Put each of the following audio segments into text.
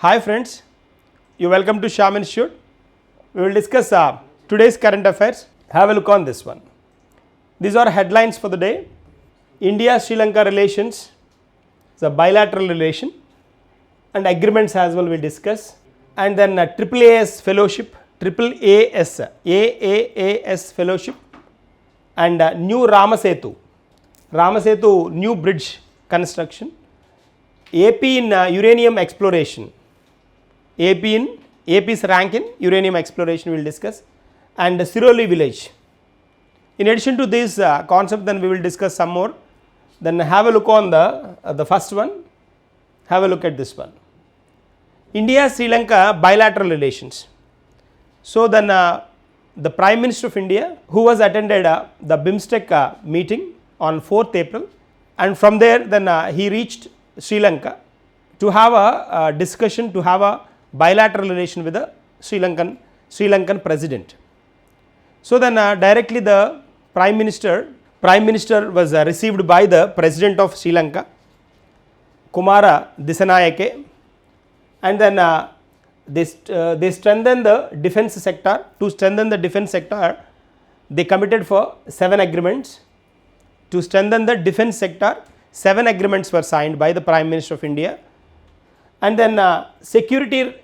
Hi friends, you welcome to Shyam Institute. We will discuss today's current affairs. Have a look on this one. These are headlines for the day. India-Sri Lanka relations, it's a bilateral relation, and agreements as well we will discuss. And then AAAS fellowship, AAAS fellowship, and new Ramasetu new bridge construction, AP in uranium exploration, AP's rank in uranium exploration we will discuss, and Siroli village. In addition to this concept, then we will discuss some more. Then have a look on the first one. Have a look at this one. India-Sri Lanka bilateral relations. So then the Prime Minister of India, who was attended the BIMSTEC meeting on 4th April, and from there then he reached Sri Lanka to have a discussion, to have a bilateral relation with the Sri Lankan president. So then directly the Prime Minister was received by the President of Sri Lanka, Kumara Dissanayake, and then they strengthened the defense sector. To strengthen the defense sector, they committed for 7 agreements. To strengthen the defense sector, 7 agreements were signed by the Prime Minister of India. And then security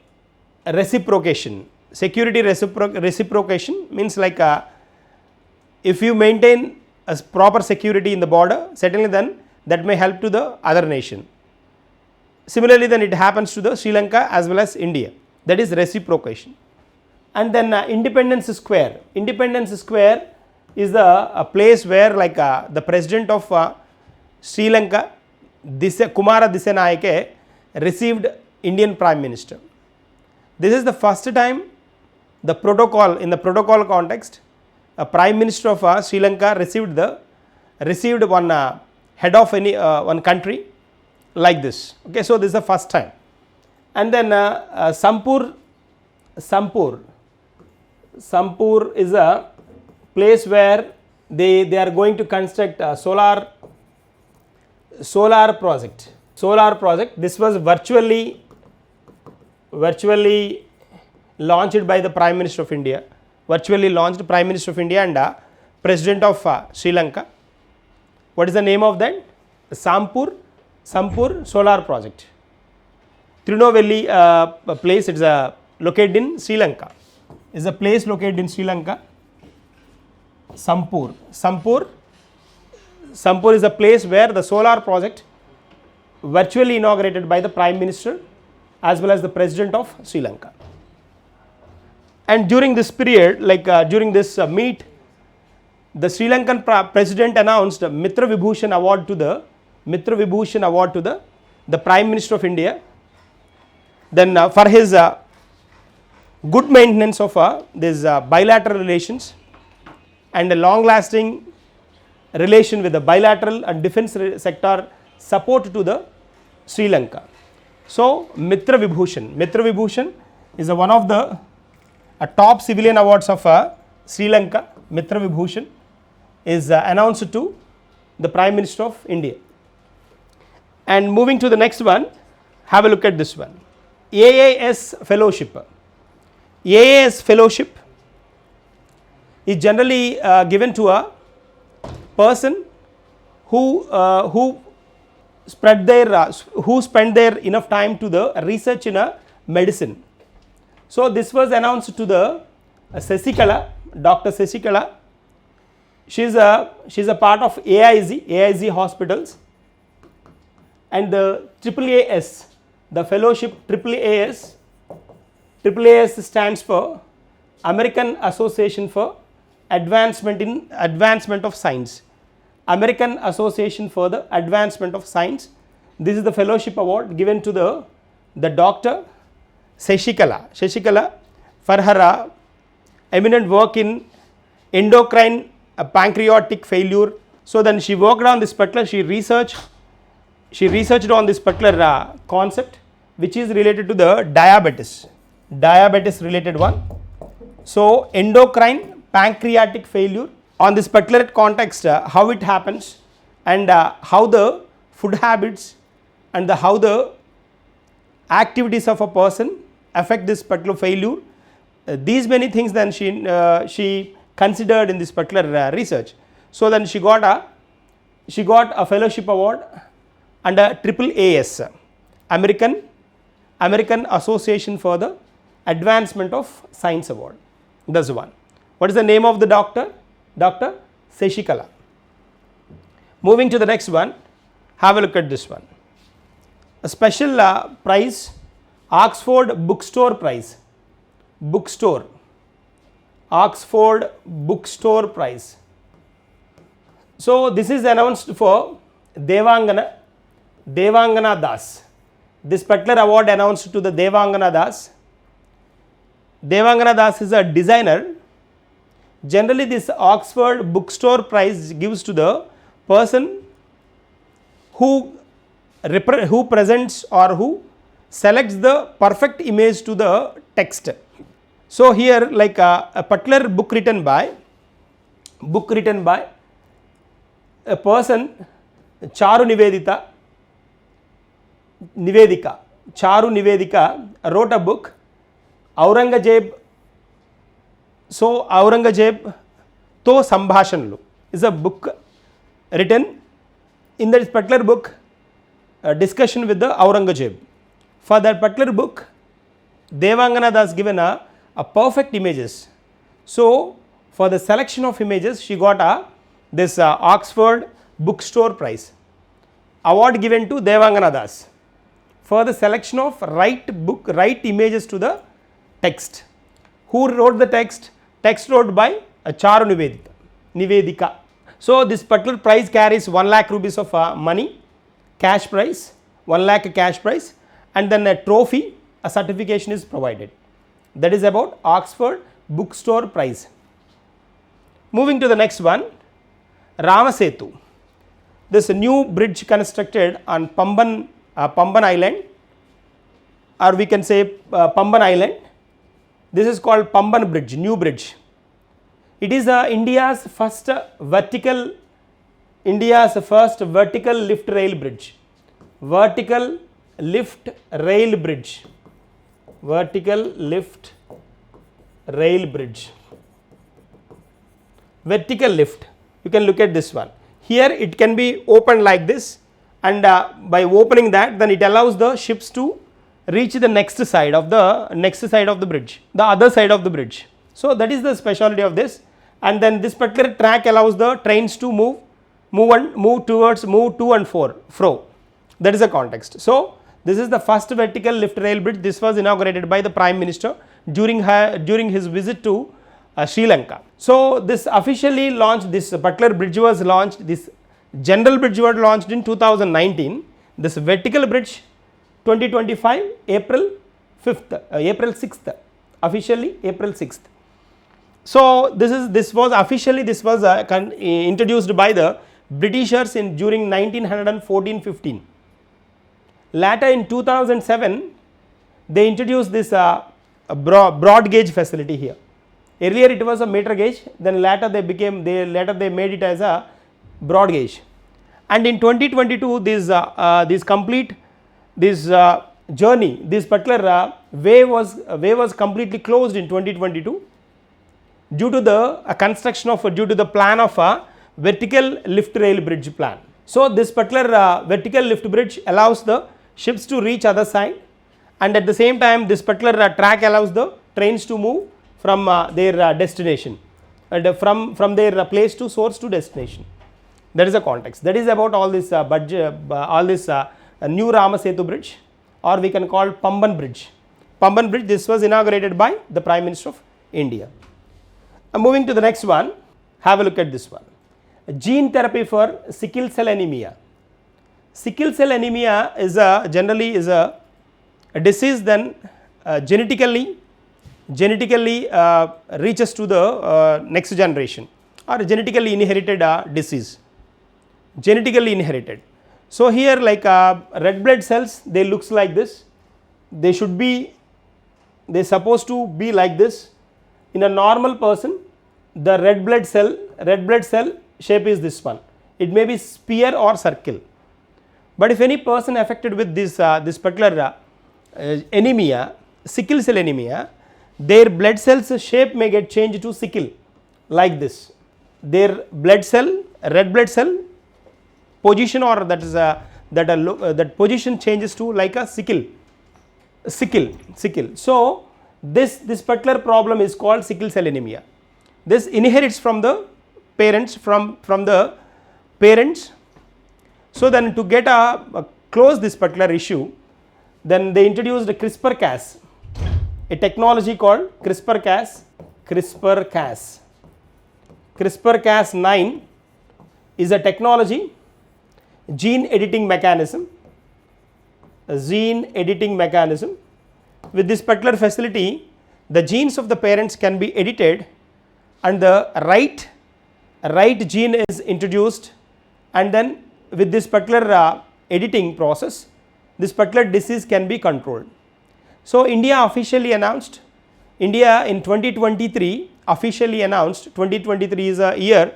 reciprocation. Security reciprocation means like if you maintain a proper security in the border, certainly then that may help to the other nation. Similarly, then it happens to the Sri Lanka as well as India. That is reciprocation. And then Independence Square. Independence Square is a place where like the president of Sri Lanka, Kumara Dissanayake, received Indian Prime Minister. This is the first time the protocol, in the protocol context, a Prime Minister of Sri Lanka received one head of any one country like this. Okay, so this is the first time. And then Sampur is a place where they are going to construct a solar project. This was virtually launched by the Prime Minister of India. Virtually launched Prime Minister of India and President of Sri Lanka. What is the name of that? Sampur solar project. Trinovelli place, it's located in Sri Lanka. Is a place located in Sri Lanka. Sampur is a place where the solar project virtually inaugurated by the Prime Minister as well as the President of Sri Lanka. And during this period, like during this meet, the Sri Lankan President announced a Mitra Vibhushan Award to the Prime Minister of India. Then for his good maintenance of these bilateral relations and a long-lasting relation with the bilateral and defense sector support to the Sri Lanka. So Mitra Vibhushan is one of the top civilian awards of Sri Lanka. Mitra Vibhushan is announced to the Prime Minister of India. And moving to the next one, have a look at this one. AAAS fellowship. AAAS fellowship is generally given to a person who spent their enough time to the research in a medicine. So this was announced to the Dr. Sasikala. She's a part of AIZ hospitals, and the AAAS, the fellowship AAAS stands for American Association for Advancement of Science. American Association for the Advancement of Science. This is the fellowship award given to the Dr. Sasikala for her eminent work in endocrine pancreatic failure. So then she worked on this particular, she researched on this particular concept, which is related to the diabetes related one. So endocrine pancreatic failure, on this particular context, how it happens and how the food habits and how the activities of a person affect this particular failure. These many things then she considered in this particular research. So then she got a fellowship award under AAAS, American Association for the Advancement of Science Award. That's one. What is the name of the doctor? Dr. Sashikala. Moving to the next one, have a look at this one. A special prize, Oxford Bookstore Prize. Bookstore. Oxford Bookstore Prize. So this is announced for Devangana Das. This particular award announced to the Devangana Das. Devangana Das is a designer. Generally this Oxford Bookstore Prize gives to the person who presents or who selects the perfect image to the text. So here like a particular book written by a person, Charu Nivedika wrote a book, Aurangzeb to Sambhashanlu is a book written. In that particular book, a discussion with the Aurangzeb. For that particular book, Devangana Das given a perfect images. So for the selection of images, she got this Oxford Bookstore Prize. Award given to Devangana Das for the selection of right images to the text. Who wrote the text? Text wrote by Charu Nivedika. So this particular prize carries 1 lakh rupees of money, cash prize, 1 lakh cash prize, and then a trophy, a certification is provided. That is about Oxford Bookstore Prize. Moving to the next one, Ramasetu. This new bridge constructed on Pamban Island, or we can say Pamban Island. This is called Pamban Bridge, new bridge. It is India's first vertical lift rail bridge. Vertical lift rail bridge. Vertical lift rail bridge. Vertical lift. You can look at this one. Here it can be opened like this, and by opening that, then it allows the ships to reach the next side of the bridge, the other side of the bridge. So that is the specialty of this, and then this particular track allows the trains to move to and fro. That is the context. So this is the first vertical lift rail bridge. This was inaugurated by the Prime Minister during his visit to Sri Lanka. So this officially launched, this particular bridge was launched, this general bridge was launched in 2019. This vertical bridge 2025 April 6th, officially April 6th. So this was introduced by the Britishers during 1914-15. Later in 2007 they introduced this broad gauge facility here. Earlier it was a meter gauge, then later they made it as a broad gauge. And in 2022 this journey, this particular way was completely closed in 2022 due to the plan of a vertical lift rail bridge plan. So this particular vertical lift bridge allows the ships to reach other side, and at the same time this particular track allows the trains to move from their destination, and from their place to source to destination. That is the context. That is about all this new Ramasetu bridge, or we can call Pamban bridge. Pamban bridge, this was inaugurated by the Prime Minister of India. Moving to the next one, have a look at this one. Gene therapy for sickle cell anemia. Sickle cell anemia is generally a disease then genetically reaches to the next generation, or genetically inherited disease. Genetically inherited. So here like red blood cells, they looks like this. They supposed to be like this. In a normal person, the red blood cell shape is this one. It may be sphere or circle. But if any person affected with this particular anemia, sickle cell anemia, their blood cells shape may get changed to sickle like this. Their blood cell, red blood cell position, or that is that position changes to like a sickle. So this particular problem is called sickle cell anemia. This inherits from the parents, from the parents. So then to get close this particular issue, then they introduced a CRISPR-Cas, a technology called CRISPR-Cas. CRISPR-Cas9 is a technology, gene editing mechanism. With this particular facility, the genes of the parents can be edited and the right gene is introduced, and then with this particular editing process, this particular disease can be controlled. So India officially announced, India in 2023 officially announced, 2023 is a year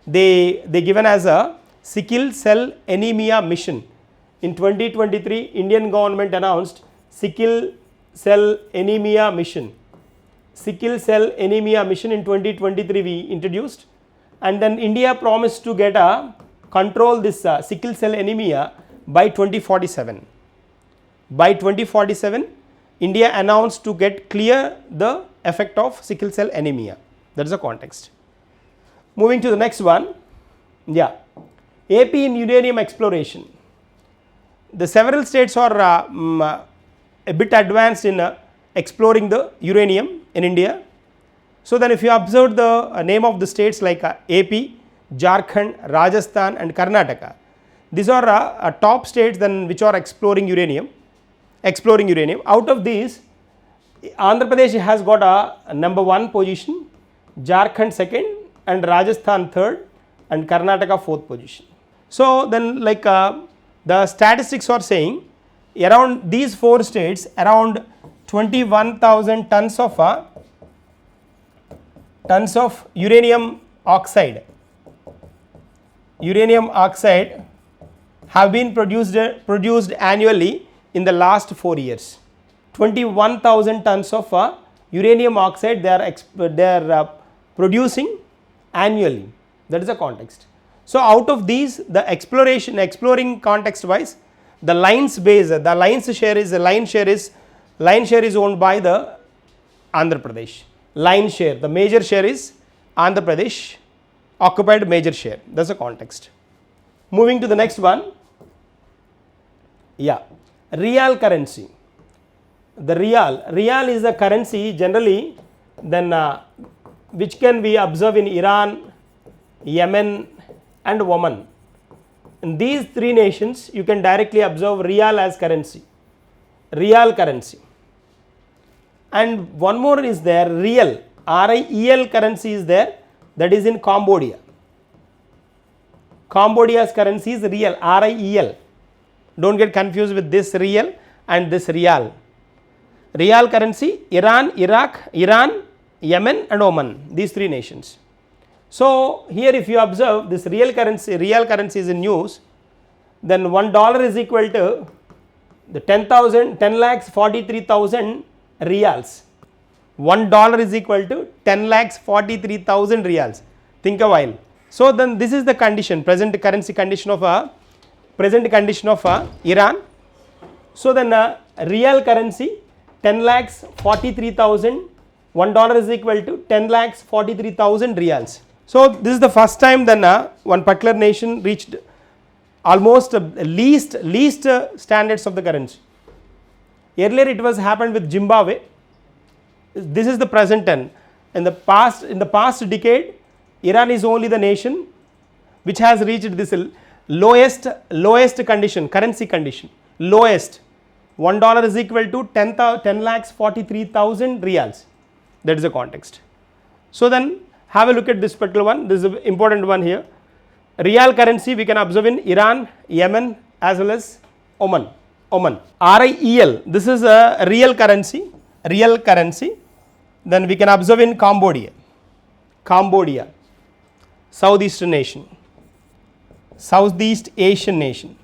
they given as a sickle cell anemia mission. In 2023 Indian government announced sickle cell anemia mission. Sickle cell anemia mission in 2023 we introduced, and then India promised to get control this sickle cell anemia by 2047. By 2047 India announced to get clear the effect of sickle cell anemia. That is the context. Moving to the next one, AP in uranium exploration. The several states are a bit advanced in exploring the uranium in India. So then if you observe the name of the states like AP, Jharkhand, Rajasthan and Karnataka, these are top states then which are exploring uranium. Out of these, Andhra Pradesh has got a number 1 position, Jharkhand 2nd and Rajasthan 3rd and Karnataka 4th position. So then like the statistics are saying around these 4 states, around 21,000 tons of uranium oxide have been produced annually in the last 4 years. 21,000 tons of uranium oxide they are producing annually. That is the context. So out of these, the exploring context wise, the lion's share is owned by the Andhra Pradesh. Lion share, the major share is Andhra Pradesh, occupied major share. That is the context. Moving to the next one, Rial currency. The Rial is a currency generally then which can be observed in Iran, Yemen and Oman. In these 3 nations you can directly observe Rial as currency. And one more is there, Riel, RIEL currency is there, that is in Cambodia. Cambodia's currency is Riel, RIEL. Don't get confused with this Riel and this Rial. Rial currency, Iran, Iraq, Yemen and Oman, these 3 nations. So here if you observe this Rial currency is in use, then $1 is equal to the 10,43,000 Rials. $1 is equal to 10,43,000 Rials. Think a while. So then this is the condition, present currency condition of Iran. So then Rial currency 10,43,000, $1 is equal to 10,43,000 Rials. So this is the first time then one particular nation reached almost least standards of the currency. Earlier it was happened with Zimbabwe. This is the present tense. In the past decade, Iran is only the nation which has reached this lowest condition, currency condition, lowest. $1 is equal to 10,43,000 Rials. That is the context. So then have a look at this particular one. This is an important one here. Rial currency we can observe in Iran, Yemen as well as Oman. RIEL, this is a real currency. Then we can observe in Cambodia, Southeast Asian nation.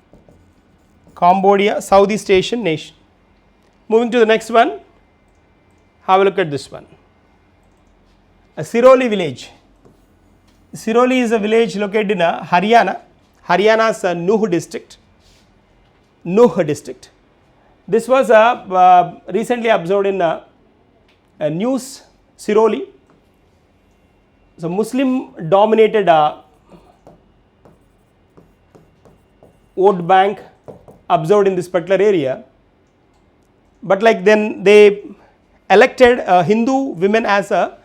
Cambodia, Southeast Asian nation. Moving to the next one, have a look at this one. A Siroli village. Siroli is a village located in Haryana, Haryana's Nuh district. Nuh district. This was recently observed in news Siroli. So, Muslim dominated vote bank observed in this particular area, but like then they elected Hindu women as a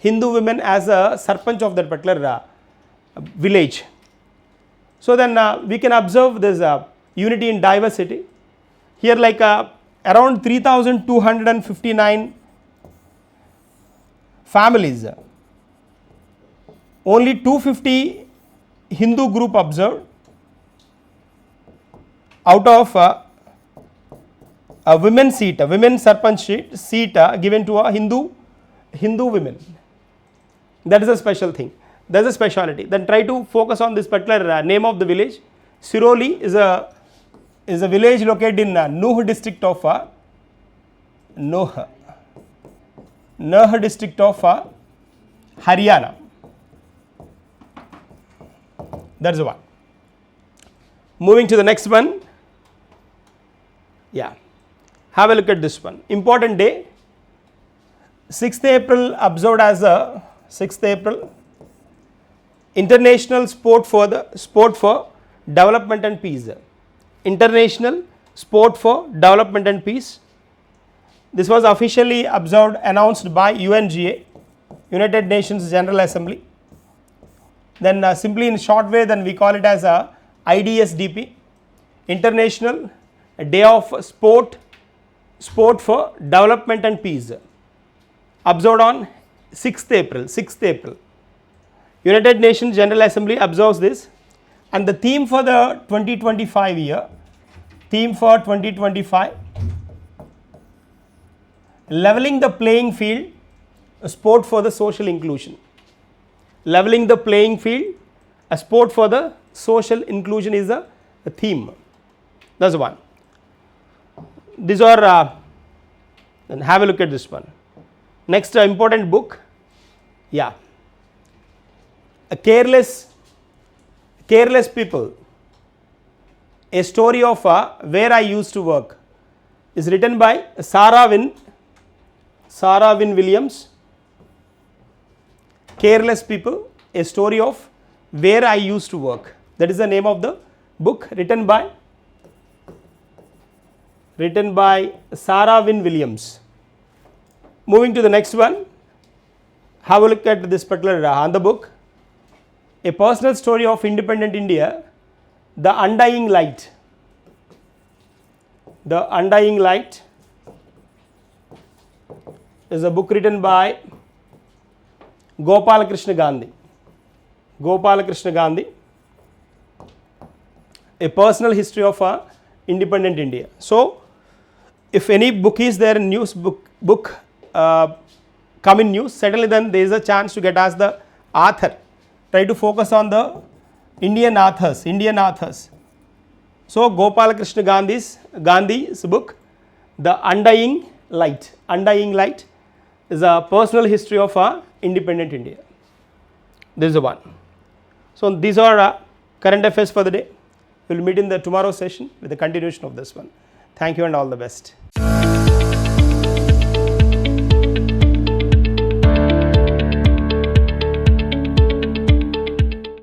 sarpanch of that particular village. So, then we can observe this unity in diversity. Here like around 3,259 families, only 250 Hindu group observed out of a women seat, a women sarpanch seat given to a Hindu women. That is a special thing, that is a speciality. Then try to focus on this particular name of the village. Siroli is a village located in Nuh district of Nuh district of Haryana. That is one. Moving to the next one. Yeah, have a look at this one. Important day, 6th April observed as a 6th April International Sport for Development and Peace. International Sport for Development and Peace. This was officially observed, announced by UNGA, United Nations General Assembly. Then simply in short way, then we call it as a IDSDP, International Day of Sport for Development and Peace, observed on 6th April. 6th April. United Nations General Assembly observes this, and the theme for the 2025 year, theme for 2025, leveling the playing field, a sport for the social inclusion. Leveling the playing field, a sport for the social inclusion is a theme. That is one. These are, then have a look at this one. Next important book, yeah, a careless people, a story of where I used to work, is written by Sarah Wynne Williams. Careless people, a story of where I used to work. That is the name of the book, written by Sarah Wynne Williams. Moving to the next one, have a look at this particular on the book, a personal story of independent India, The Undying Light. The Undying Light is a book written by Gopalakrishna Gandhi, a personal history of independent India. So, if any book is there in news, book come in news, certainly then there is a chance to get as the author. Try to focus on the Indian authors. So, Gopalakrishna Gandhi's book, The Undying Light. Undying Light is a personal history of independent India. This is the one. So, these are current affairs for the day. We will meet in the tomorrow session with the continuation of this one. Thank you and all the best.